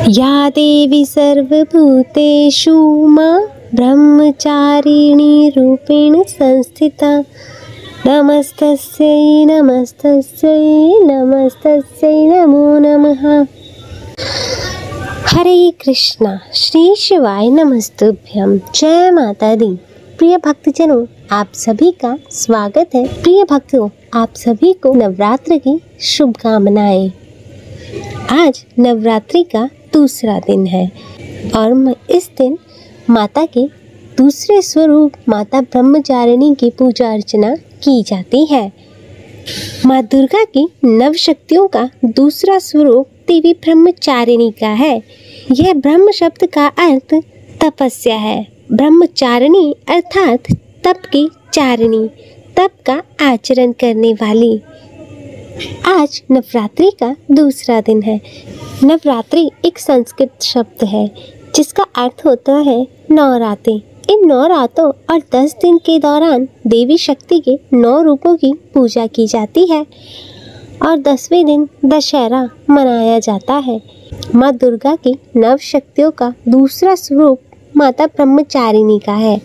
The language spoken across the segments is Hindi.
या देवी सर्वभूतेषु मां ब्रह्मचारिणी रूपेण संस्थिता। नमस्तस्यै नमस्तस्यै नमस्तस्यै नमो नमः। हरे कृष्णा, श्री शिवाय नमस्तुभ्यं। जय माता दी। प्रिय भक्तजनों, आप सभी का स्वागत है। प्रिय भक्तों, आप सभी को नवरात्र की शुभकामनाएं। आज नवरात्रि का दूसरा दिन है और इस दिन माता के दूसरे स्वरूप माता ब्रह्मचारिणी की पूजा अर्चना की जाती है। माँ दुर्गा की नव शक्तियों का दूसरा स्वरूप देवी ब्रह्मचारिणी का है। यह ब्रह्म शब्द का अर्थ तपस्या है। ब्रह्मचारिणी अर्थात तप की चारिणी, तप का आचरण करने वाली। आज नवरात्रि का दूसरा दिन है। नवरात्रि एक संस्कृत शब्द है जिसका अर्थ होता है 9 रातें। इन 9 रातों और 10 दिन के दौरान देवी शक्ति के 9 रूपों की पूजा की जाती है और 10वें दिन दशहरा मनाया जाता है। माँ दुर्गा की नव शक्तियों का दूसरा स्वरूप माता ब्रह्मचारिणी का है।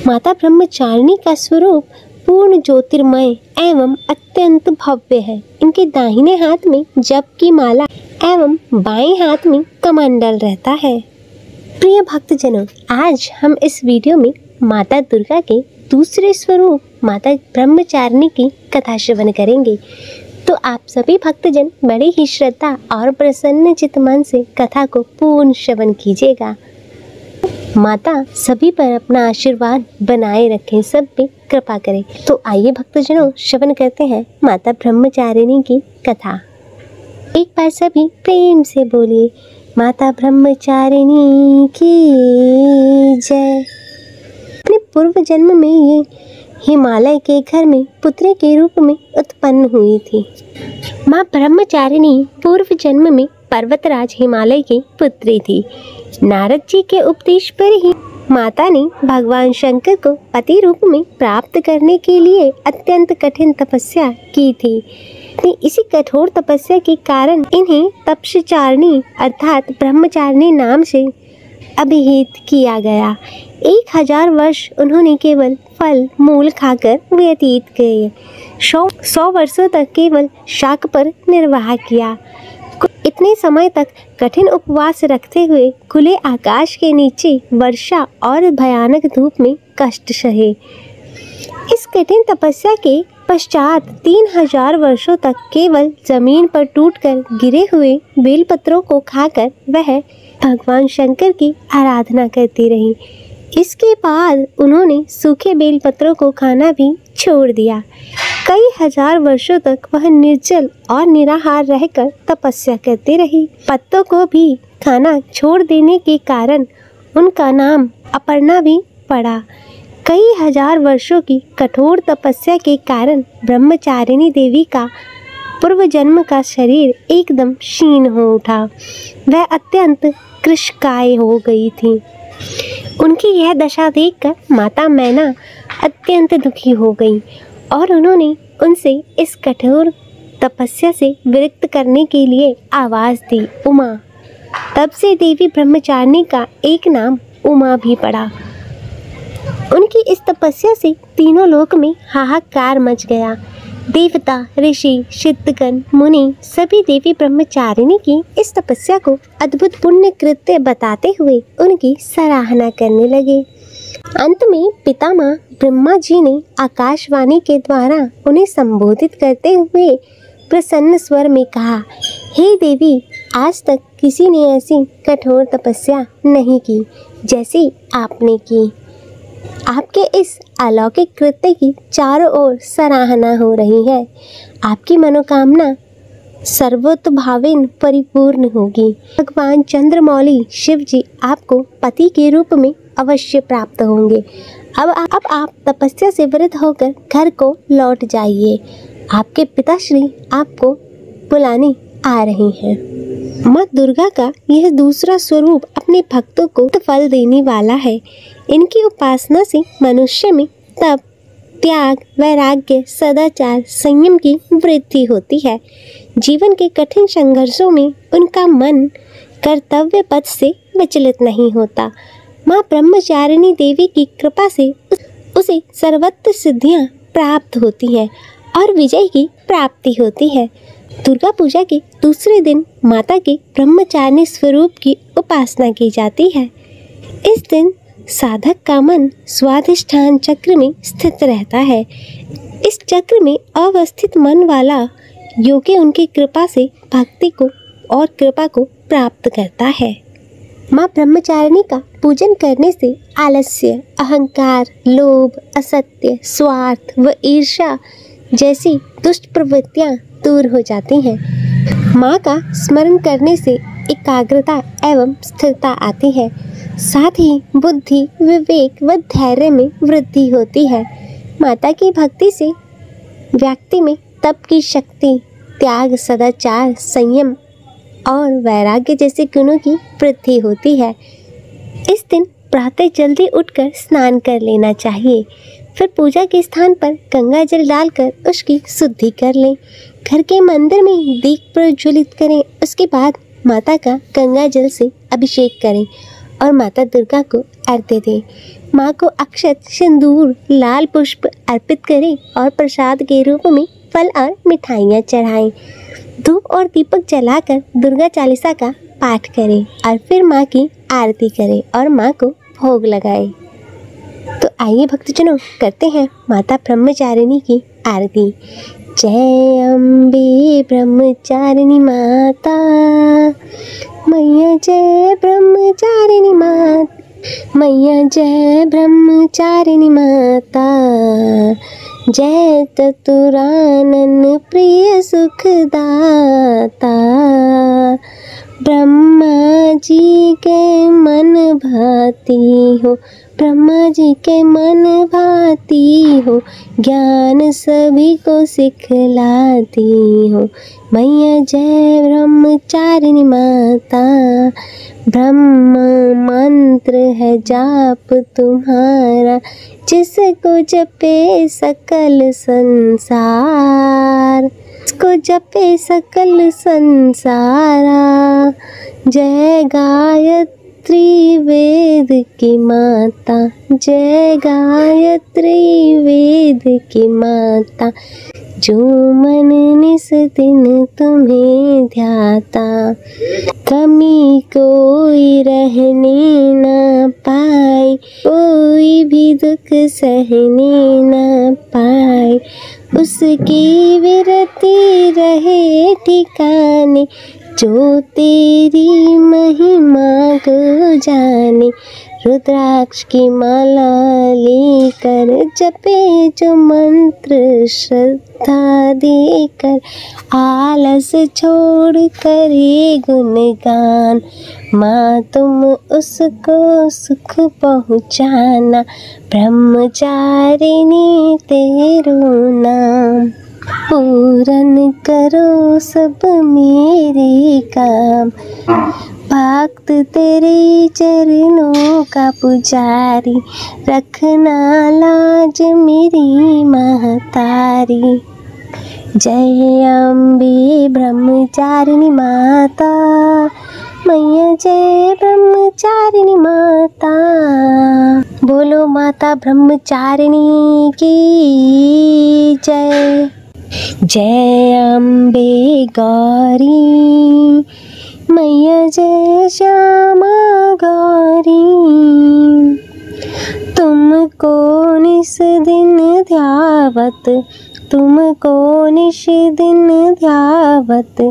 माता ब्रह्मचारिणी का स्वरूप पूर्ण ज्योतिर्मय एवं अत्यंत भव्य है। इनके दाहिने हाथ में जप की माला एवं बाएं हाथ में कमंडल रहता है। प्रिय भक्तजनों, आज हम इस वीडियो में माता दुर्गा के दूसरे स्वरूप माता ब्रह्मचारिणी की कथा श्रवण करेंगे। तो आप सभी भक्तजन बड़े ही श्रद्धा और प्रसन्न चित्त मन से कथा को पूर्ण श्रवण कीजिएगा। माता सभी पर अपना आशीर्वाद बनाए रखें, सब पे कृपा करें। तो आइए भक्तजनों, श्रवण करते हैं माता ब्रह्मचारिणी की कथा। एक बार सभी प्रेम से बोलिए, माता ब्रह्मचारिणी की जय। अपने पूर्व जन्म में ये हिमालय के घर में पुत्री के रूप में उत्पन्न हुई थी। माँ ब्रह्मचारिणी पूर्व जन्म में पर्वतराज हिमालय की पुत्री थी। नारद जी के उपदेश पर ही माता ने भगवान शंकर को पति रूप में प्राप्त करने के लिए अत्यंत कठिन तपस्या की थी। इसी कठोर तपस्या के कारण इन्हें तपस्चारिणी अर्थात ब्रह्मचारिणी नाम से अभिहित किया गया। 1000 वर्ष उन्होंने केवल फल मूल खाकर व्यतीत किए। 100 वर्षों तक केवल शाक पर निर्वाह किया। इतने समय तक कठिन उपवास रखते हुए खुले आकाश के नीचे वर्षा और भयानक धूप में कष्ट सहे। इस कठिन तपस्या के पश्चात 3000 वर्षों तक केवल जमीन पर टूटकर गिरे हुए बेलपत्रों को खाकर वह भगवान शंकर की आराधना करती रही। इसके बाद उन्होंने सूखे बेलपत्रों को खाना भी छोड़ दिया। कई हजार वर्षों तक वह निर्जल और निराहार रहकर तपस्या करती रही। पत्तों को भी खाना छोड़ देने के कारण उनका नाम अपर्णा भी पड़ा। कई हजार वर्षों की कठोर तपस्या के कारण ब्रह्मचारिणी देवी का पूर्व जन्म का शरीर एकदम क्षीण हो उठा। वह अत्यंत कृशकाय हो गई थी। उनकी यह दशा देखकर माता मैना अत्यंत दुखी हो गई और उन्होंने उनसे इस कठोर तपस्या से विरक्त करने के लिए आवाज़ दी, उमा। तब से देवी ब्रह्मचारिणी का एक नाम उमा भी पड़ा। उनकी इस तपस्या से तीनों लोक में हाहाकार मच गया। देवता, ऋषि, सिद्धगण, मुनि सभी देवी ब्रह्मचारिणी की इस तपस्या को अद्भुत पुण्य कृत्य बताते हुए उनकी सराहना करने लगे। अंत में पितामह ब्रह्मा जी ने आकाशवाणी के द्वारा उन्हें संबोधित करते हुए प्रसन्न स्वर में कहा, हे देवी, आज तक किसी ने ऐसी कठोर तपस्या नहीं की जैसी आपने की। आपके इस अलौकिक कृत्य की चारों ओर सराहना हो रही है। आपकी मनोकामना सर्वतोभावेन परिपूर्ण होगी। भगवान चंद्रमौली शिव जी आपको पति के रूप में अवश्य प्राप्त होंगे। अब आप तपस्या से वृद्ध होकर घर को लौट जाइए। आपके पिताश्री आपको बुलाने आ रहे हैं। माँ दुर्गा का यह दूसरा स्वरूप अपने भक्तों को फल देने वाला है। इनकी उपासना से मनुष्य में तप, त्याग, वैराग्य, सदाचार, संयम की वृद्धि होती है। जीवन के कठिन संघर्षों में उनका मन कर्तव्य पथ से विचलित नहीं होता। माँ ब्रह्मचारिणी देवी की कृपा से उसे सर्वत्र सिद्धियाँ प्राप्त होती हैं और विजय की प्राप्ति होती है। दुर्गा पूजा के दूसरे दिन माता के ब्रह्मचारिणी स्वरूप की उपासना की जाती है। इस दिन साधक का मन स्वाधिष्ठान चक्र में स्थित रहता है। इस चक्र में अवस्थित मन वाला योगी उनकी कृपा से भक्ति को और कृपा को प्राप्त करता है। माँ ब्रह्मचारिणी का पूजन करने से आलस्य, अहंकार, लोभ, असत्य, स्वार्थ व ईर्ष्या जैसी दुष्ट प्रवृत्तियाँ दूर हो जाती हैं। माँ का स्मरण करने से एकाग्रता एवं स्थिरता आती है। साथ ही बुद्धि, विवेक व धैर्य में वृद्धि होती है। माता की भक्ति से व्यक्ति में तप की शक्ति, त्याग, सदाचार, संयम और वैराग्य जैसे गुणों की वृद्धि होती है। इस दिन प्रातः जल्दी उठकर स्नान कर लेना चाहिए। फिर पूजा के स्थान पर गंगा जल डालकर उसकी शुद्धि कर लें। घर के मंदिर में दीप प्रज्वलित करें। उसके बाद माता का गंगा जल से अभिषेक करें और माता दुर्गा को अर्घ्य दें। माँ को अक्षत, सिंदूर, लाल पुष्प अर्पित करें और प्रसाद के रूप में फल और मिठाइयाँ चढ़ाएं। धूप और दीपक जलाकर दुर्गा चालीसा का पाठ करें और फिर माँ की आरती करें और माँ को भोग लगाएं। तो आइए भक्तजनों, करते हैं माता ब्रह्मचारिणी की आरती। जय अम्बे ब्रह्मचारिणी माता, मैया जय ब्रह्मचारिणी माता, मैया जय ब्रह्मचारिणी माता, जय चतुरानन प्रिय सुखदाता। ब्रह्मा जी के मन भाती हो, ब्रह्मा जी के मन भाती हो, ज्ञान सभी को सिखलाती हो, मैया जय ब्रह्मचारिणी माता। ब्रह्म मंत्र है जाप तुम्हारा, जिसको जपे सकल संसार, जिसको जपे सकल संसारा। जय गायत्री वेद की माता, जय गायत्री वेद की माता, जो मन निस दिन तुम्हें ध्याता। कमी कोई रहने न पाए, कोई भी दुख सहने न पाए, उसकी विरति रहे ठिकाने, जो तेरी महिमा को जाने। रुद्राक्ष की माला लेकर जपे जो मंत्र श्रद्धा देकर, आलस छोड़ करे गुणगान, माँ तुम उसको सुख पहुँचाना। ब्रह्मचारिणी तेरो नाम, पूरन करो सब मेरे काम। भक्त तेरे चरणों का पुजारी, रखना लाज मेरी महतारी। जय अम्बे ब्रह्मचारिणी माता, मैया जय ब्रह्मचारिणी माता। बोलो माता ब्रह्मचारिणी की जय। जय अम्बे गौरी, मैया जय श्यामा गौरी। तुमको निस दिन ध्यावत, तुमको निश दिन ध्यावत,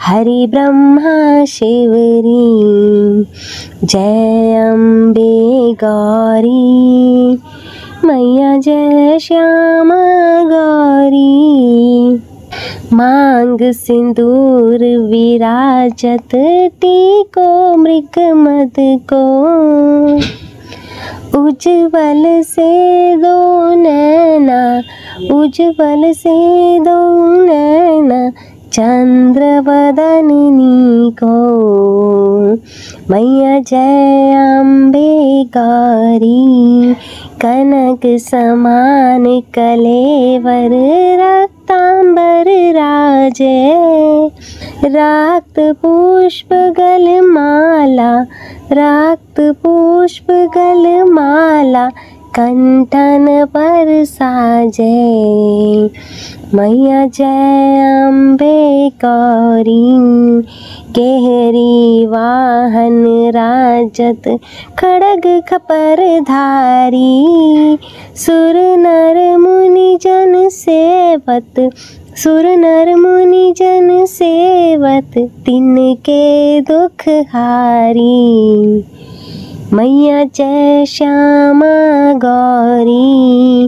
हरि ब्रह्मा शिवरी। जय अम्बे गौरी, मैया जय श्यामा गौरी। मांग सिंदूर विराजत, टीको मृग मद को, उज्ज्वल से दो नैना, उज्ज्वल से दो नैना, चंद्र वदननी को। मैया जय अम्बे गौरी, कनक समान कलेवर रख पीतांबर राजे, रक्त पुष्प गलमाला, रक्त पुष्प गलमाला कंठन पर साजे। मैया जय अम्बे गौरी, गहरी वाहन राजत खड़ग खपर धारी। सुर नर मुनि जन सेवत, सुर नर मुनि जन सेवत तिनके दुख हारी। मैया जय श्यामा गौरी,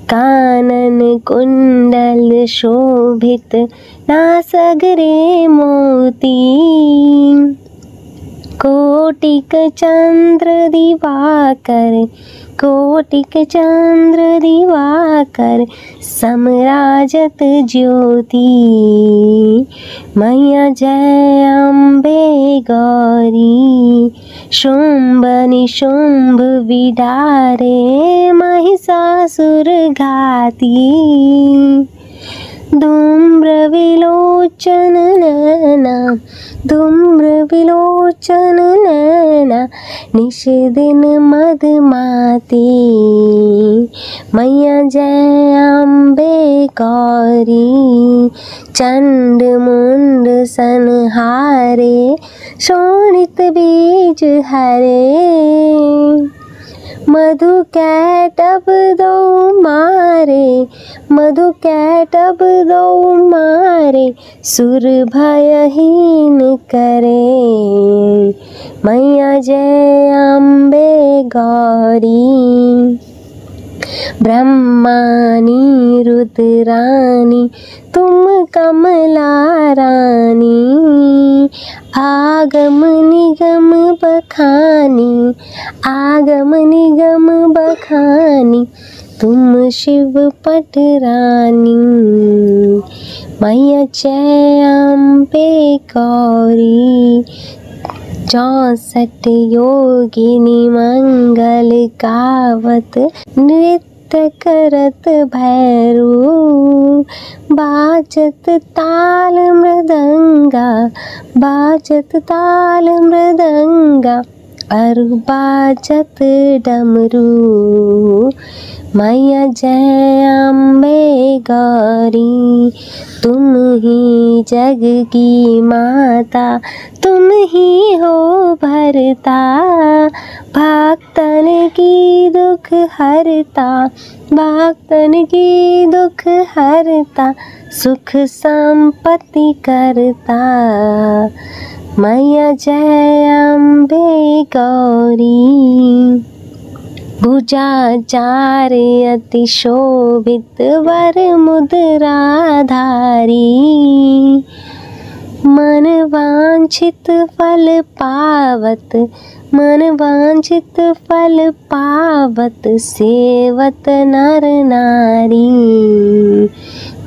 कानन कुंडल शोभित नासगरे मोती। कोटिक चंद्र दिवाकर, कोटिक चंद्र दिवाकर समराजत ज्योति। मैया जय अम्बे गौरी, शुंभ निशुंभ विडारे महिषासुर घाती। धूम्र विलोचन नैना, धूम्र विलोचन नैना निशिदिन मदमाती। मैया जय अम्बे गौरी, चंड मुंड संहारे शोणित बीज हरे। मधु कैटभ दो मारे, मधु कैटभ दो मारे सुर भयहीन करे। मैया जय अम्बे गौरी, ब्रह्मानी रुद्रानी तुम कमला रानी। आगम निगम बखानी, आगम निगम बखानी तुम शिव पटरानी। मैया जय अम्बे गौरी, 64 योगिनी मंगल गावत नृत्य करत भैरू। बाजत ताल मृदंगा, बाजत ताल मृदंगा अरु बाजत डमरू। मैया जय अम्बे गौरी, तुम ही जग की माता, तुम ही हो भरता। भक्तन की दुख हरता, भक्तन की दुख हरता सुख संपत्ति करता। मैया जय अम्बे गौरी, भुजाचार अति शोभित वर मुद्राधारी। मन वांछित फल पावत, मन वांछित फल पावत सेवत नर नारी।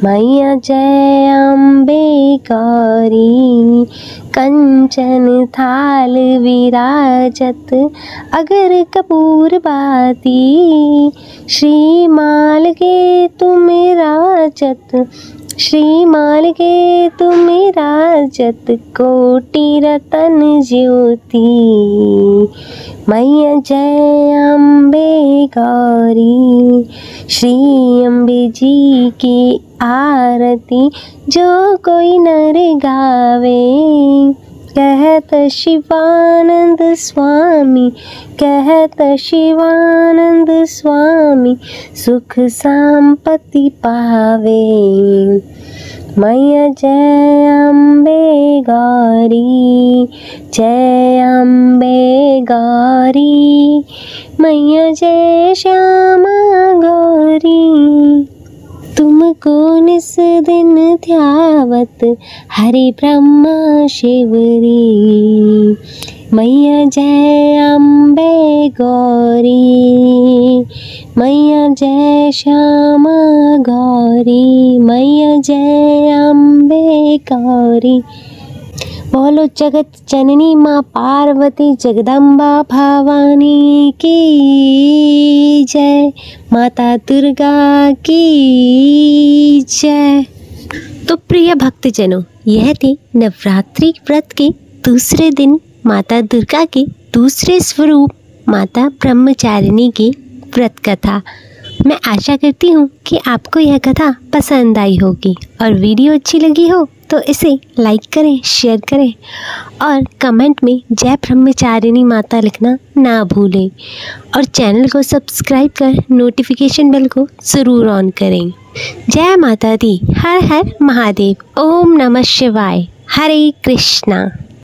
मैया जय अम्बे गौरी, कंचन थाल विराजत अगर कपूर बाती। श्री माल के तुम राजत, श्री माल के तुम राजत कोटि रतन ज्योति। मैया जय अम्बे गौरी, श्री अम्बे जी की आरती जो कोई नर गावे। कहत शिवानंद स्वामी, कहत शिवानंद स्वामी सुख संपत्ति पावे। मैया जय अम्बे गौरी, जय अम्बे गौरी। मैया जय श्यामा गौरी, तुमको निस दिन ध्यावत हरि ब्रह्मा शिवरी। मैया जय अम्बे गौरी, मैया जय श्यामा गौरी। मैया जय अम्बे गौरी, बोलो जगत जननी माँ पार्वती जगदम्बा भवानी की जय, माता दुर्गा की जय। तो प्रिय भक्तजनों, यह थी नवरात्रि व्रत के दूसरे दिन माता दुर्गा के दूसरे स्वरूप माता ब्रह्मचारिणी की व्रत कथा। मैं आशा करती हूँ कि आपको यह कथा पसंद आई होगी और वीडियो अच्छी लगी हो तो इसे लाइक करें, शेयर करें और कमेंट में जय ब्रह्मचारिणी माता लिखना ना भूलें और चैनल को सब्सक्राइब कर नोटिफिकेशन बेल को ज़रूर ऑन करें। जय माता दी। हर हर महादेव। ओम नमः शिवाय। हरे कृष्णा।